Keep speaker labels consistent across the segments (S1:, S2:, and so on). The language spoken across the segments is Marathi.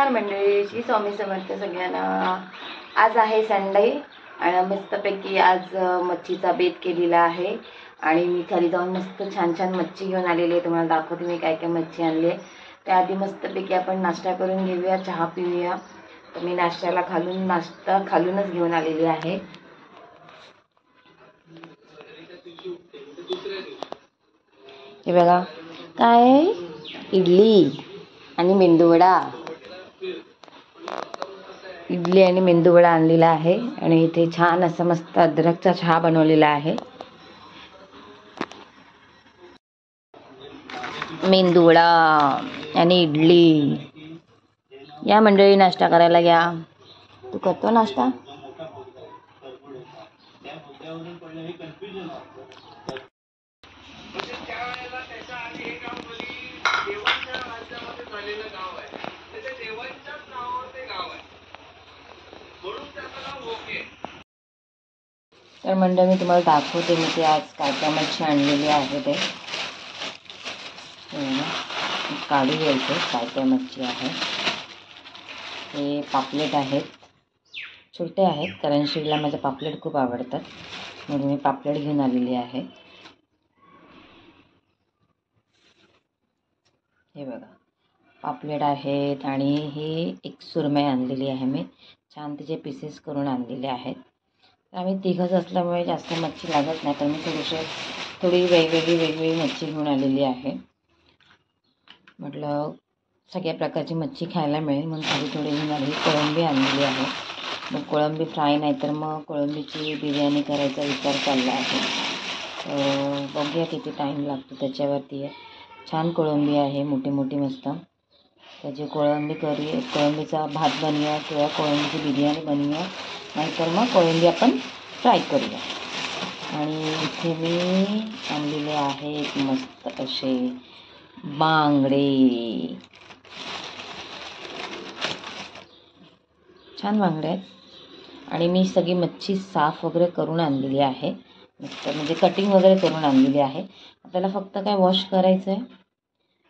S1: नमस्कार मंडळी, श्री स्वामी समर्थ सगळ्यांना। आज आहे संडे आणि मस्तपैकी आज मच्छीचा बेत केलेला आहे आणि मी खाली जाऊन मस्त छान छान मच्छी घेऊन आलेली आहे। तुम्हाला दाखवते मी काय काय मच्छी आणली आहे। त्याआधी मस्तपैकी आपण नाश्ता करून घेऊया, चहा पिऊया। तर मी नाश्ता खालूनच घेऊन आलेली आहे। हे बघा काय इडली आणि मेंदूवडा, इडली आणि मेंदूवडा आणलेला आहे आणि इथे छान असं मस्त अद्रकचा चहा बनवलेला आहे। मेंदूवडा आणि इडली, या मंडळी नाश्ता करायला घ्या। तू करतो नाश्ता? तर मंडळी मी तुम्हाला दाखवते मी ते आज काय काय मच्छी आणलेली आहे ते काढू घ्यायचं। काय काय मच्छी आहे हे पापलेट आहेत, छोटे आहेत कारण श्रीला माझे पापलेट खूप आवडतात म्हणून मी पापलेट घेऊन आलेली आहे। हे बघा पापलेट आहेत आणि हे एक सुरमई आणलेली आहे, मी छान तिचे पीसेस करून आणलेले आहेत। आम्ही तिघच असल्यामुळे जास्त मच्छी लागत नाही, पण मी थोडी वेगवेगळी मच्छी घेऊन आलेली आहे। म्हटलं सगळ्या प्रकारची मच्छी खायला मिळेल म्हणून थोडी घेऊन आली। कोळंबी आणलेली आहे, मग कोळंबी फ्राय नाही तर मग कोळंबीची बिर्याणी करायचा विचार चालला आहे। बघूया किती टाईम लागतो त्याच्यावरती आहे। छान कोळंबी आहे, मोठी मोठी मस्त। त्याची कोळंबीचा भात बनवूया किंवा कोळंबीची बिर्याणी बनवूया, नाहीतर मग कोळंबी आपण फ्राय करूया। आणि इथे मी आणलेले आहे एक मस्त असे बांगडे, छान बांगडे आहेत। आणि मी सगळी मच्छी साफ वगैरे करून आणलेली आहे, मस्त म्हणजे कटिंग वगैरे करून आणलेली आहे। आपल्याला फक्त काय वॉश करायचं आहे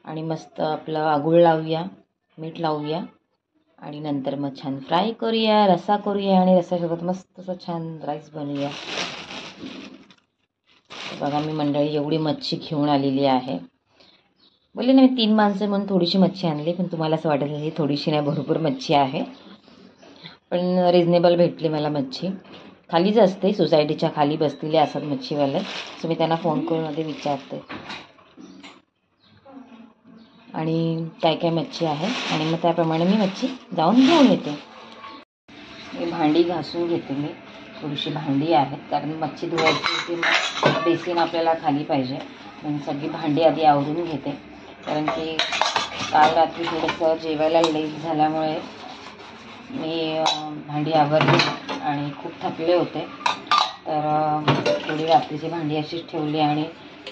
S1: आणि मस्त आपलं आगुळ लावूया, मीठ लावूया आणि नंतर मग छान फ्राय करूया, रस्सा करूया आणि रस्स्यासोबत मस्त असं छान राईस बनवूया। बघा मी मंडळी एवढी मच्छी घेऊन आलेली आहे। बोलले ना मी 3 माणसं म्हणून थोडीशी मच्छी आणली, पण तुम्हाला असं वाटेल ही थोडीशी नाही, भरपूर मच्छी आहे। पण रिजनेबल भेटली मला मच्छी। खालीच असते, सोसायटीच्या खाली बसलेले असतात मच्छीवाले, सो मी त्यांना फोन करून आधी विचारते आणि काय काय मच्छी आहे आणि मग त्याप्रमाणे मी मच्छी जाऊन घेऊन येते। मी भांडी घासून घेते, मी थोडीशी भांडी आहेत कारण मच्छी धुवायची होती, मग बेसिन आपल्याला खाली पाहिजे म्हणून सगळी भांडी आधी आवरून घेते। कारण की काल रात्री थोडंसं जेवायला लेट झाल्यामुळे मी भांडी आवरली आणि खूप थकले होते, तर थोडी रात्रीची भांडी अशीच ठेवली आणि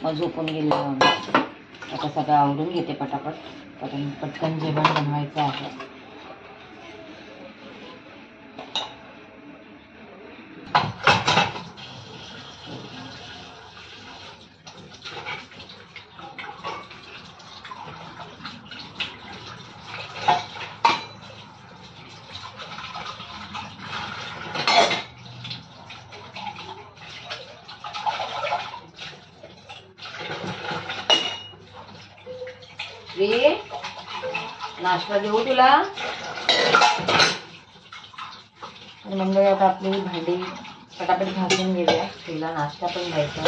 S1: मग झोपून गेले। आता सगळं आवरून घेते पटापट, कारण पटकन जेवण बनवायचं आहे। नाश्ता देऊ तुला? आणि मंडळी आता आपली भांडी पटापट घासून घेऊया, तिला नाश्ता पण द्यायचा।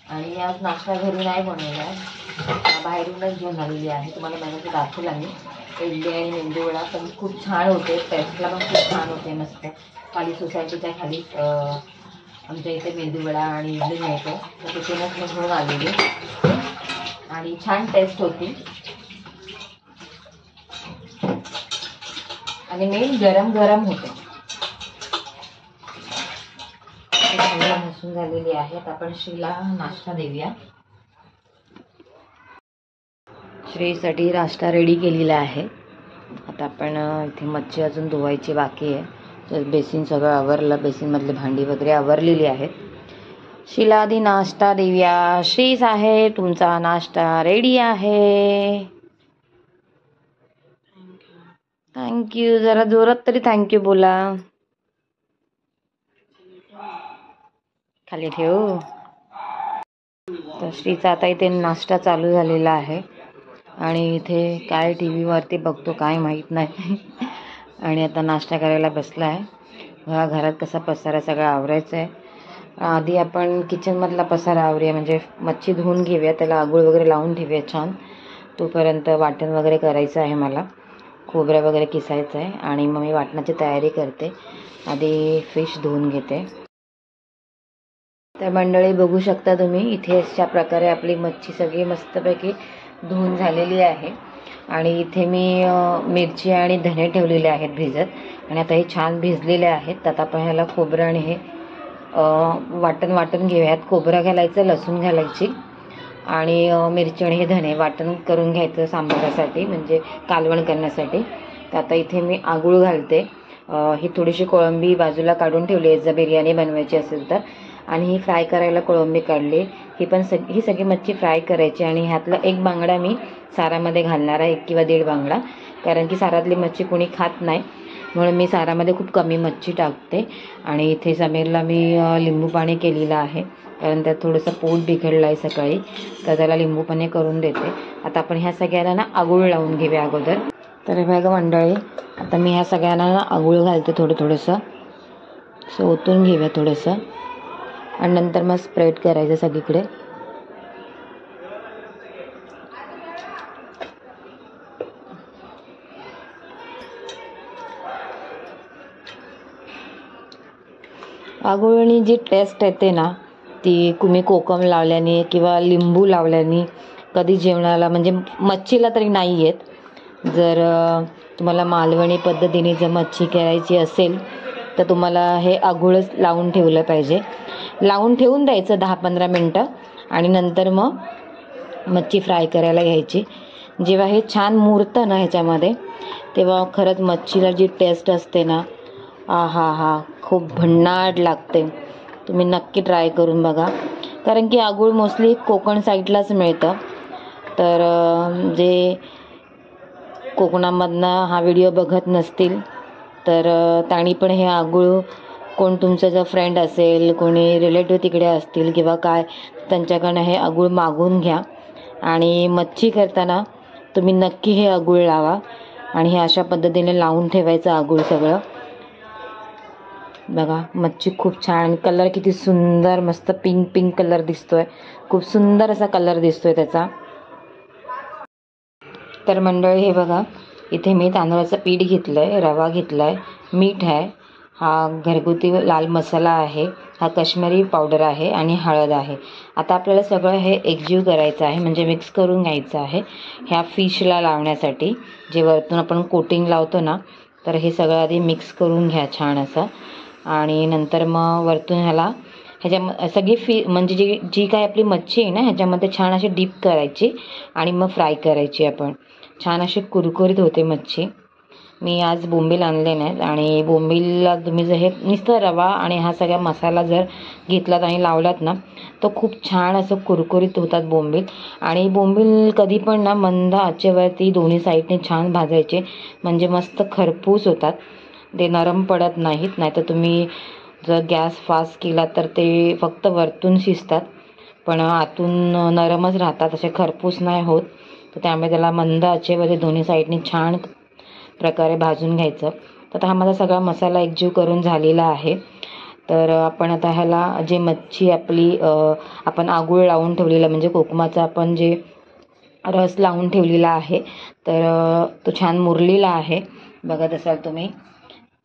S1: आणि आज नाश्ता घरी नाही बनवला आहे, बाहेरूनच घेऊन आलेली आहे। तुम्हाला मला दाखवला मी इडली आणि मेंदूवडा, पण खूप छान होते, टेस्टला पण खूप छान होते मस्त। खाली सोसायटीच्या खाली आमच्या इथे मेंदूवडा आणि इडली मिळतो, तर तिथूनच मी घेऊन आलेली आणि छान टेस्ट होती आणि मेन गरम गरम होते। भासून झालेली आहे, आता आपण श्रीला नाश्ता देऊया। श्रीसाठी नाश्ता रेडी केलेला आहे। आता आपण इथे मच्छी अजून धुवायची बाकी आहे, तर बेसिन सगळं आवरलं, बेसिनमधले भांडी वगैरे आवरलेली आहेत। श्रीला आधी नाश्ता देऊया। श्री साहेब तुमचा नाश्ता रेडी आहे। थँक्यू. जरा जोरात तरी थँक्यू बोला. खाली ठेवू. तर श्रीचा आता इथे नाश्ता चालू झालेला आहे आणि इथे काय टी व्हीवरती बघतो काय माहीत नाही. आणि आता नाश्ता करायला बसला आहे. घरात कसा पसारा सगळा आवरायचा आहे. आधी आपण किचनमधला पसारा आवरूया, म्हणजे मच्छी धुवून घेऊया, त्याला आगूळ वगैरे लावून ठेवूया छान. तोपर्यंत वाटण वगैरे करायचं आहे मला, खोबरं वगैरे किसायचं आहे आणि मग मी वाटणाची तयारी करते. आधी फिश धुवून घेते. तर मंडळी बघू शकता तुम्ही इथे अशा प्रकारे आपली मच्छी सगळी मस्तपैकी धुवून झालेली आहे. आणि इथे मी मिरची आणि धने ठेवलेले आहेत भिजत आणि आता हे छान भिजलेले आहेत. आता आपण ह्याला खोबरं आणि हे वाटण घेऊयात. खोबरं घालायचं, लसूण घालायची आणि मिरची आणि हे धने वाटण करून घ्यायचं सांबारासाठी, म्हणजे कालवण करण्यासाठी. तर आता इथे मी आगूळ घालते. ही थोडीशी कोळंबी बाजूला काढून ठेवली आहे जर बिर्याणी बनवायची असेल तर. आणि ही फ्राय करायला कोळंबी काढली. ही सगळी मच्छी फ्राय करायची आणि ह्यातला एक बांगडा मी सारामध्ये घालणार आहे, 1 किंवा 1.5 बांगडा, कारण की सारातली मच्छी कोणी खात नाही म्हणून मी सारामध्ये खूप कमी मच्छी टाकते. आणि इथे समीरला मी लिंबू पाणी केलेलं आहे, कारण त्यात थोडंसं पोट बिघडलं आहे सकाळी, तर त्याला लिंबू पाणी करून देते. आता आपण ह्या सगळ्याला ना आगूळ लावून घेऊया अगोदर. तर बघा मंडळी, आता मी ह्या सगळ्यांना ना आगूळ घालते थोडंसं ओतून घेऊया थोडंसं आणि नंतर मग स्प्रेड करायचं सगळीकडे. आगोळणी जी टेस्ट येते ना ती तुम्ही कोकम लावल्याने किंवा लिंबू लावल्याने कधी जेवणाला, म्हणजे मच्छीला तरी नाही येत. जर तुम्हाला मालवणी पद्धतीने जर मच्छी करायची असेल तर तुम्हाला हे आगोळच लावून ठेवलं पाहिजे. लावून ठेवून द्यायचं 10-15 मिनटं आणि नंतर मग मच्छी फ्राय करायला घ्यायची. जेव्हा हे छान मुरतं ना ह्याच्यामध्ये, तेव्हा खरंच मच्छीला जी टेस्ट असते ना, हा खूप भन्नाट लागते. तुम्ही नक्की ट्राय करून बघा, कारण की आगूळ मोस्टली कोकण साईडलाच मिळतं. तर जे कोकणामधनं हा व्हिडिओ बघत नसतील तर त्यांनी पण हे आगूळ, कोण तुमचं जर फ्रेंड असेल, कोणी रिलेटिव्ह तिकडे असतील किंवा काय, त्यांच्याकडनं हे आगूळ मागून घ्या आणि मच्छी करताना तुम्ही नक्की हे आगूळ लावा. आणि हे अशा पद्धतीने लावून ठेवायचं आगूळ सगळं. बघा मच्छी खूप छान, कलर किती सुंदर, मस्त पिंक कलर दिसतोय, खूप सुंदर असा कलर दिसतोय त्याचा. तर मंडळी हे बघा, इथे मी तांदळाचं पीठ घेतलं आहे, रवा घेतला आहे, मीठ आहे, हा घरगुती लाल मसाला आहे, हा काश्मीरी पावडर आहे आणि हळद आहे. आता आपल्याला सगळं हे एकजीव करायचं आहे, म्हणजे मिक्स करून घ्यायचं आहे ह्या फिशला लावण्यासाठी. जे वरतून आपण कोटिंग लावतो ना, तर हे सगळं आधी मिक्स करून घ्या छान असं. आणि नंतर मग वरतून ह्याच्या सगळी म्हणजे जी काय आपली मच्छी आहे ना ह्याच्यामध्ये छान अशी डीप करायची आणि मग फ्राय करायची आपण. छान अशी कुरकुरीत होते मच्छी. मी आज बोंबील आणले नाहीत आणि बोंबीलला तुम्ही जर हे नुसतं रवा आणि हा सगळा मसाला जर घेतलात आणि लावलात ना, तर खूप छान असं कुरकुरीत होतात बोंबील. आणि बोंबील कधी पण ना मंद आचेवरती दोन्ही साईडने छान भाजायचे, म्हणजे मस्त खरपूस होतात, ते नरम पडत नाहीत. नाहीतर तुम्ही जर गॅस फास्ट केला तर ते फक्त वरतून शिजतात पण आतून नरमच राहतात, असे खरपूस नाही होत. तर त्यामुळे त्याला मंद आचेवरती दोन्ही साईडने छान प्रकारे भाजून घ्यायचं. तर हा माझा सगळा मसाला एकजीव करून झालेला आहे. तर आपण आता ह्याला जे मच्छी आपली आपण आगूळ लावून ठेवलेला, म्हणजे कोकमाचा आपण जे रस लावून ठेवलेला आहे, तर तो छान मुरलेला आहे बघत असाल तुम्ही.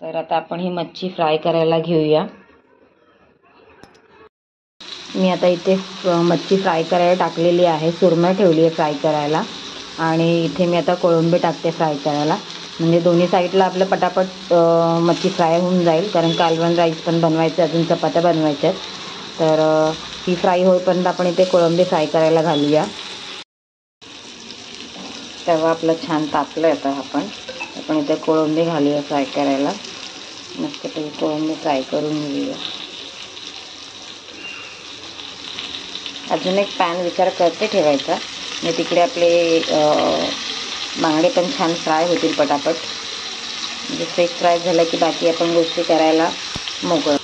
S1: तर आता आपण ही मच्छी फ्राय करायला घेऊया. मी आता इथे मच्छी फ्राय करायला टाकलेली आहे, सुरमई ठेवली आहे फ्राय करायला आणि इथे मी आता कोळंबी टाकते फ्राय करायला, म्हणजे दोन्ही साईडला आपलं पटापट मच्छी फ्राय होऊन जाईल. कारण कालवण राईस पण बनवायचं, अजून चपात्या बनवायच्या आहेत. तर ही फ्राय होईपर्यंत आपण इथे कोळंबी फ्राय करायला घालूया. तेव्हा आपलं छान तापलं. आता आपण इथे कोळंबी घालूया फ्राय करायला. मस्त कोळंबी फ्राय करून घेऊया. अजून एक पॅन विचार करते ठेवायचा, म्हणजे तिकडे आपले बांगडे पण छान फ्राय होतील पटापट. म्हणजे फ्रेश फ्राय झालं की बाकी आपण गोष्टी करायला मोकळं.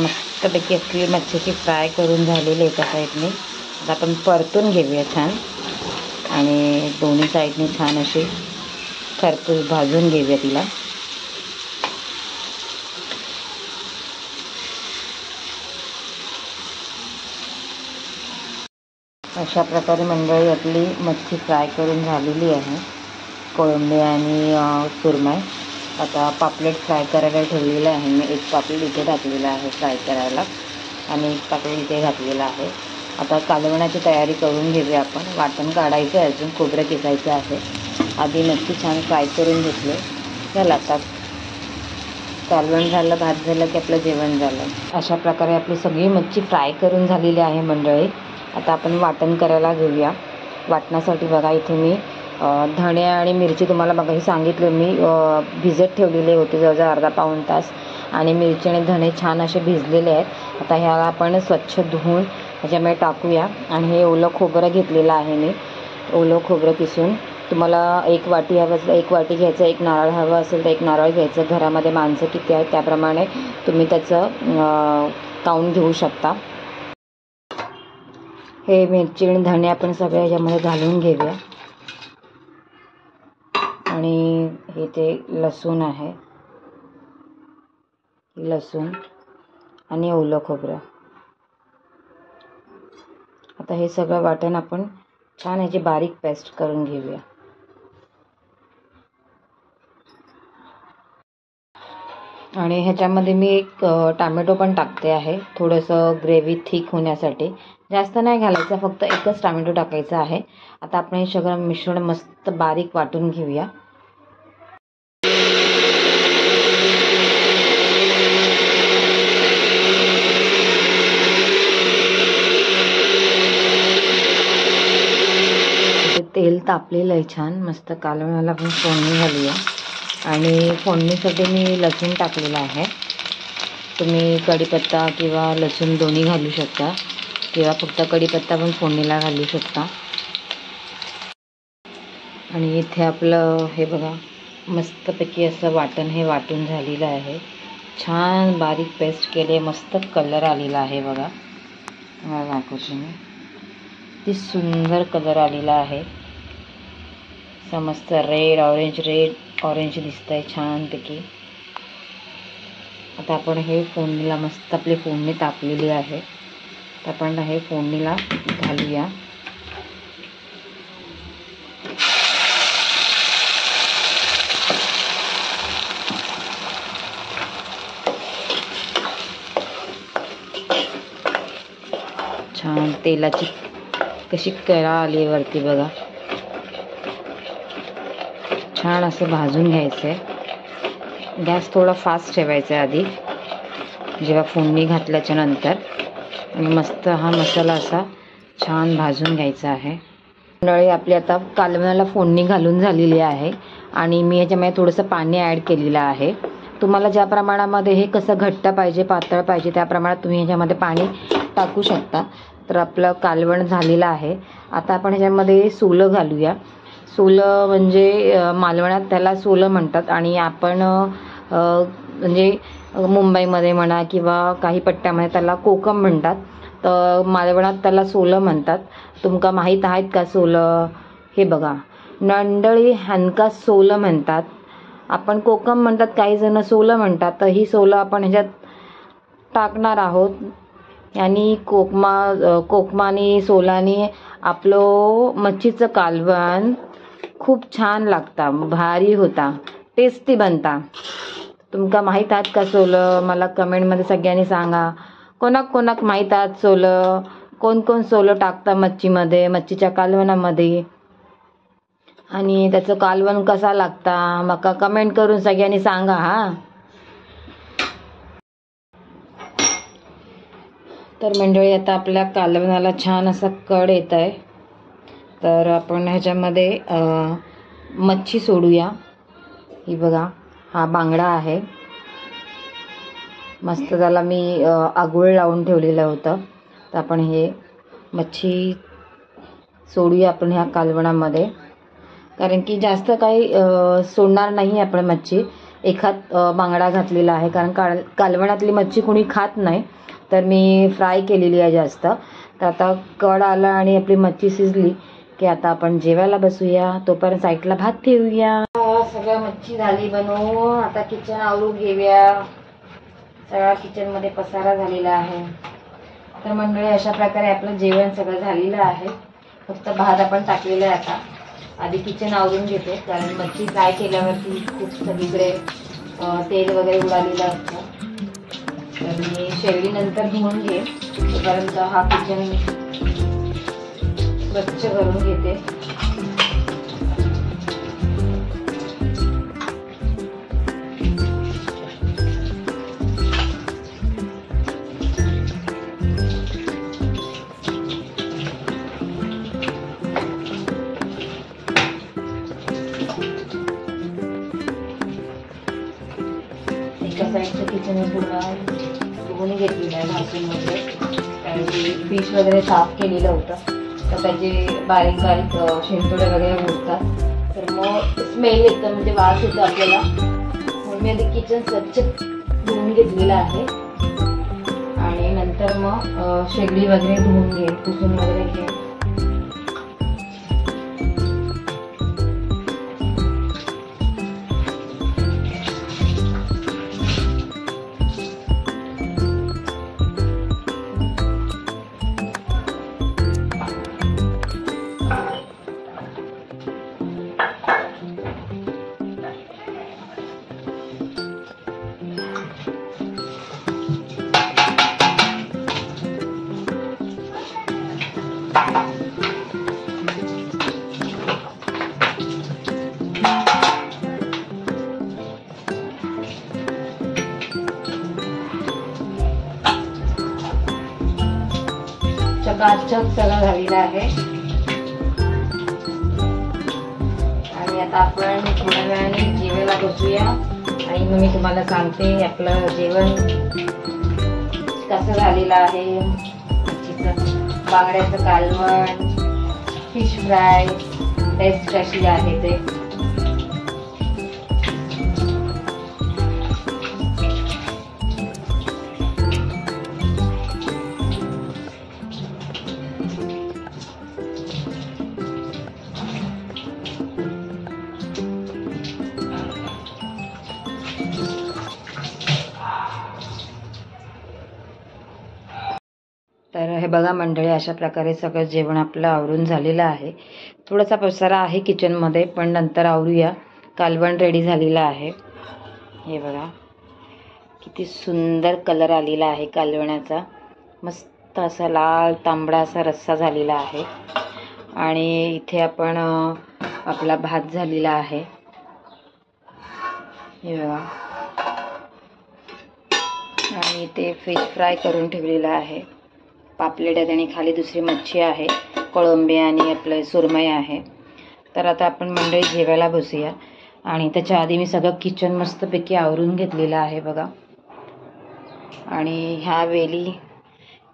S1: मस्तपैकी आपली मच्छीची फ्राय करून झालेली एका साईडने. आता आपण परतून घेऊया छान आणि दोन्ही साईडने छान अशी खरपूस भाजून घेऊया तिला. अशा प्रकारे मंडळी आपली मच्छी फ्राय करून झालेली आहे. कोळंबी आणि सुरमई. आता पापलेट फ्राय करायला ठेवलेलं आहे मी. एक पापलेट इथे घातलेला आहे फ्राय करायला आणि एक पापलेट इथे घातलेला आहे. आता कालवणाची तयारी करून घेऊया आपण. वाटण काढायचं आहे, अजून खोबरं किसायचं आहे. आधी मच्छी छान फ्राय करून घेतले. झालं आता कालवण झालं, भात झालं की आपलं जेवण झालं. अशा प्रकारे आपली सगळी मच्छी फ्राय करून झालेली आहे मंडळी. आता आपण वाटण करायला घेऊया. वाटण्यासाठी बघा इथे मी धणे आणि मिरची तुम्हाला बघा सांगितलं मी भिजत ठेवलेले होते जवळजवळ अर्धा पाऊण तास. आणि मिरची आणि धणे छान असे भिजलेले आहेत. आता ह्याला आपण स्वच्छ धुवून ह्याच्यामध्ये टाकूया. आणि हे ओलं खोबरं घेतलेलं आहे मी. ओलं खोबरं किसून तुम्हाला 1 वाटी हवं असेल 1 वाटी घ्यायचं. 1 नारळ हवं असेल तर 1 नारळ घ्यायचं. घरामध्ये माणसं किती आहेत त्याप्रमाणे तुम्ही त्याचं काउंट घेऊ शकता. हे मिरची आणि धणे आपण सगळ्या ह्याच्यामध्ये घालून घेऊया. आणि हे ते लसूण आहे, लसूण आणि ओलं खोबरं. आता हे सगळं वाटण आपण छान ह्याची बारीक पेस्ट करून घेऊया. आणि ह्याच्यामध्ये मी एक टॅमॅटो पण टाकते आहे, थोडंसं ग्रेव्ही थिक होण्यासाठी. जास्त नाही घालायचं, फक्त एकच टॅमॅटो टाकायचा आहे. आता आपण हे सगळं मिश्रण मस्त बारीक वाटून घेऊया. तेल तापलेलं आहे छान. मस्त कालवणाला आपण फोडणी घालूया. आणि फोडणीसाठी मी लसूण टाकलेला आहे. तुम्ही कढीपत्ता किंवा लसूण दोन्ही घालू शकता किंवा फक्त कढीपत्ता पण फोडणीला घालू शकता. आणि इथे आपलं हे बघा मस्तपैकी असं वाटण हे वाटून झालेलं आहे. छान बारीक पेस्ट केले, मस्त कलर आलेला आहे बघा. मला दाखवते मी. किती सुंदर कलर आलेला आहे. मस्त रेड ऑरेंज दिसतंय छानपैकी. आता आपण हे फोडणीला मस्त आपली फोडणी तापलेली आहे. तर आपण हे फोडणीला घालूया. छान तेलाची कशी कळा आली वरती बघा. छान असं भाजून घ्यायचं आहे. गॅस थोडा फास्ट ठेवायचा आहे आधी जेव्हा फोडणी घातल्याच्या नंतर. आणि मस्त हा मसाला असा छान भाजून घ्यायचा आहे. मंडळी आपली आता कालवणाला फोडणी घालून झालेली आहे. आणि मी याच्यामध्ये थोडंसं पाणी ॲड केलेलं आहे. तुम्हाला ज्या प्रमाणामध्ये हे कसं घट्ट पाहिजे पातळ पाहिजे त्या प्रमाणात तुम्ही ह्याच्यामध्ये पाणी टाकू शकता. तर आपलं कालवण झालेलं आहे. आता आपण ह्याच्यामध्ये सोलं घालूया. सोलं म्हणजे मालवणात त्याला सोलं म्हणतात. आणि आपण म्हणजे मुंबईमध्ये म्हणा किंवा काही पट्ट्यामध्ये त्याला कोकम म्हणतात. तर मालवणात त्याला सोलं म्हणतात. तुमका माहीत आहेत का सोलं? हे बघा नंडळी ह्यांका सोलं म्हणतात. आपण कोकम म्हणतात, काही जण सोलं म्हणतात. तर ही सोलं आपण ह्याच्यात टाकणार आहोत. आणि कोकमानी सोलानी आपलं मच्छीचं कालवण खूप छान लागता, भारी होता, टेस्टी बनता. तुमका माहीत आहेत का सोलं? मला कमेंटमध्ये सगळ्यांनी सांगा. कोणाक माहीत आहेत सोलं? कोण सोलं टाकता मच्छीमध्ये, मच्छीच्या कालवणामध्ये? आणि त्याचं कालवण कसा लागता मका कमेंट करून सगळ्यांनी सांगा हा. तर मंडळी आता आपल्या कालवणाला छान असा कड येत आहे. तर आपण ह्याच्यामध्ये मच्छी सोडूया. ही बघा हा बांगडा आहे. मस्त त्याला मी आगोळ लावून ठेवलेलं होतं. तर आपण हे मच्छी सोडूया आपण ह्या कालवणामध्ये, कारण की जास्त काही सोडणार नाही आपण मच्छी. एखाद बांगडा घातलेला आहे, कारण कालवणातली मच्छी कोणी खात नाही, तर मी फ्राय केलेली आहे जास्त. तर आता कड आला आणि आपली मच्छी शिजली की आता आपण जेवायला बसूया. तोपर्यंत साईडला भात ठेवूया. सगळं मच्छी झाली बनवून, आता किचन आवरून घेऊया. सगळा किचनमध्ये पसारा झालेला आहे. तर मंडळी अशा प्रकारे आपलं जेवण सगळं झालेलं आहे. फक्त भात आपण टाकलेला आहे. आता आधी किचन आवरून घेते, कारण मच्छी फ्राय केल्यावरती खूप सगळीकडे तेल वगैरे उडालेलं असतं. तर मी शेगडी नंतर धुवून घे, तोपर्यंत हा किचन स्वच्छ करून घेते. साईडचं किचन पूर्ण धुवून घेतलेलं आहे घासूनमध्ये, कारण की फिश वगैरे साफ केलेलं होतं. तर त्याचे बारीक बारीक शेंटोडे वगैरे उठतात, तर मग स्मेल येतं, म्हणजे वास येतो आपल्याला. म्हणून मी आधी किचन स्वच्छ धुवून घेतलेलं आहे आणि नंतर मग शेगडी वगैरे धुवून घे, पुसून वगैरे घे. चकाचक सगळं झालेलं आहे आणि आता आपण थोड्या वेळाने जेवायला बसूया. आणि मग मी तुम्हाला सांगते आपलं जेवण कसं झालेलं आहे. बांगड्याचं कालवण, फिश फ्राय, टेस्ट कशी आहे ते. तर हे बघा मंडळी, अशा प्रकारे सगळं जेवण आपलं आवरून झालेलं आहे. थोडासा पसारा आहे किचनमध्ये, पण नंतर आवरूया. कालवण रेडी झालेलं आहे. हे बघा किती सुंदर कलर आलेला आहे कालवणाचा. मस्त असा लाल तांबडा असा रस्सा झालेला आहे. आणि इथे आपण आपला भात झालेला आहे. हे बघा, आणि इथे फिश फ्राय करून ठेवलेला आहे. पापलेट आहेत आणि खाली दुसरी मच्छी आहे, कोळंबी आणि आपलं सुरमई आहे. तर आता आपण मंडळी जेवायला बसूया. आणि त्याच्या आधी मी सगळं किचन मस्तपैकी आवरून घेतलेलं आहे बघा. आणि ह्या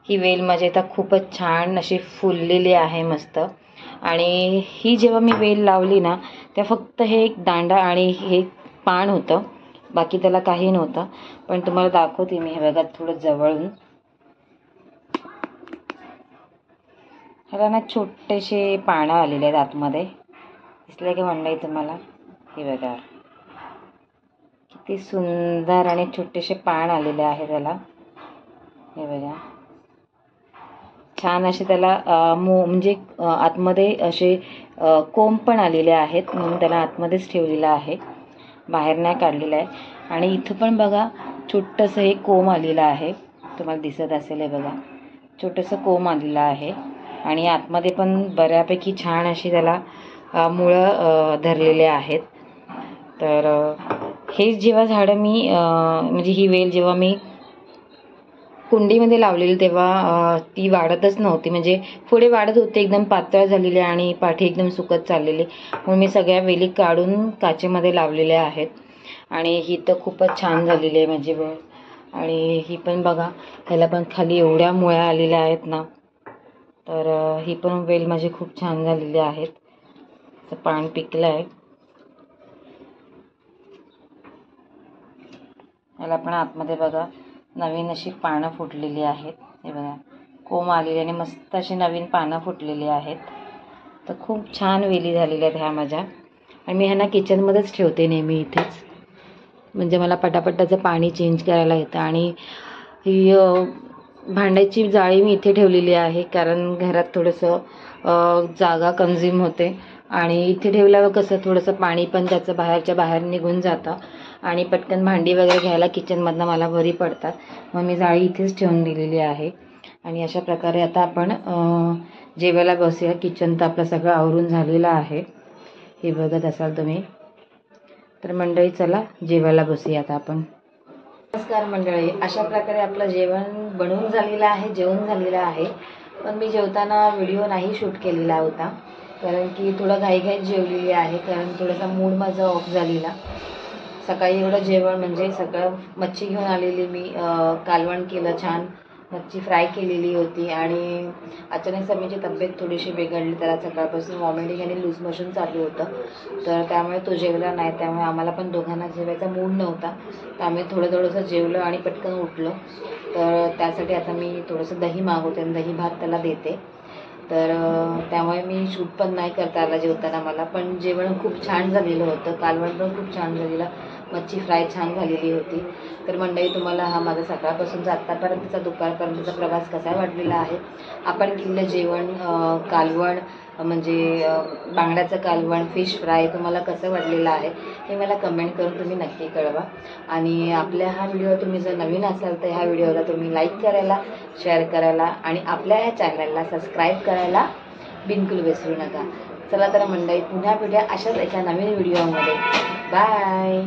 S1: ही वेल माझी आता खूपच छान अशी फुललेली आहे मस्त. आणि ही जेव्हा मी वेल लावली ना, त्या फक्त हे एक दांडा आणि हे पान होतं, बाकी त्याला काही नव्हतं. पण तुम्हाला दाखवते मी. हे बघा थोडं जवळून. ह्याला ना छोटेसे पानं आलेले आहेत आतमध्ये, दिसले की मंडळी तुम्हाला. हे बघा किती सुंदर आणि छोटेसे पान आलेले आहे त्याला. हे बघा छान असे त्याला म्हणजे आतमध्ये असे कोंब पण आलेले आहेत, म्हणून त्याला आतमध्येच ठेवलेलं आहे, बाहेर नाही काढलेलं आहे. आणि इथं पण बघा छोटंसं हे कोंब आलेलं आहे, तुम्हाला दिसत असेल. हे बघा छोटंसं कोंब आलेलं आहे. आणि आतमध्ये पण बऱ्यापैकी छान अशी त्याला मुळं धरलेले आहेत. तर हे जेव्हा झाडं मी म्हणजे ही वेल जेव्हा मी कुंडीमध्ये लावलेली तेव्हा ती वाढतच नव्हती, म्हणजे पुढे वाढत होते, एकदम पातळ झालेली आणि पाठी एकदम सुकत चाललेली. म्हणून मी सगळ्या वेली काढून काचेमध्ये लावलेल्या आहेत. आणि ही तर खूपच छान झालेली आहे माझी वेल. आणि ही पण बघा, ह्याला पण खाली एवढ्या मुळ्या आलेल्या आहेत ना. तर ही पण वेल माझी खूप छान झालेली आहेत. असं पान पिकलं आहे. ह्याला पण आतमध्ये बघा नवीन अशी पानं फुटलेली आहेत. हे बघा कोंब आलेली आणि मस्त अशी नवीन पानं फुटलेली आहेत. तर खूप छान वेली झालेल्या आहेत ह्या माझ्या. आणि मी ह्यांना किचनमध्येच ठेवते नेहमी इथेच, म्हणजे मला पटापट त्याचं पाणी चेंज करायला येतं. आणि ही भांड्याची जाळी मी इथे ठेवलेली आहे, कारण घरात थोडंसं जागा कंझ्युम होते. आणि इथे ठेवल्यावर कसं थोडंसं पाणी पण त्याचं बाहेरच्या बाहेर निघून जातं आणि पटकन भांडी वगैरे घ्यायला किचनमधनं मला बरी पडतात. मग मी जाळी इथेच ठेवून दिलेली आहे. आणि अशा प्रकारे आता आपण जेवायला बसूया. किचन तर आपलं सगळं आवरून झालेलं आहे, हे बघत असाल तुम्ही. तर मंडळी चला जेवायला बसूया आता आपण. नमस्कार मंडळी, अशा प्रकारे आपलं जेवण बनवून झालेलं आहे, जेवण झालेलं आहे. पण मी जेवताना व्हिडिओ नाही शूट केलेला होता, कारण की थोडं घाईघाईत जेवलेली आहे, कारण थोडासा मूड माझा ऑफ झालेला. सकाळी एवढं जेवण म्हणजे सगळं मच्छी घेऊन आलेली मी, कालवण केलं छान, मच्छी फ्राय केलेली होती. आणि अचानक समीची तब्येत थोडीशी बिघडली, त्याला सकाळपासून वॉमिटिंग आणि लूज मोशन चालू होतं. तर त्यामुळे तो जेवला नाही, त्यामुळे आम्हाला पण दोघांना जेवायचा मूड नव्हता. तर आम्ही थोडंसं जेवलं आणि पटकन उठलो. तर त्यासाठी आता मी थोडंसं दही मागवते आणि दही भात त्याला देते. तर त्यामुळे मी शूट पण नाही करता आला जेवताना मला. पण जेवण खूप छान झालेलं होतं, कालवण पण खूप छान झालेलं, मच्छी फ्राय छान झालेली होती. तर मंडळी तुम्हाला हा माझा सकाळपासूनचा आत्तापर्यंतचा दुपारपर्यंतचा प्रवास कसा वाटलेला आहे, आपण केलेलं जेवण, कालवण म्हणजे बांगड्याचं कालवण, फिश फ्राय तुम्हाला कसं वाटलेलं आहे हे मला कमेंट करून तुम्ही नक्की कळवा. आणि आपल्या हा व्हिडिओ तुम्ही जर नवीन असाल तर ह्या व्हिडिओला तुम्ही लाईक करायला, शेअर करायला आणि आपल्या ह्या चॅनलला सबस्क्राईब करायला बिलकुल विसरू नका. चला तर मंडळी, पुन्हा भेटूया अशाच एका नवीन व्हिडिओमध्ये. बाय.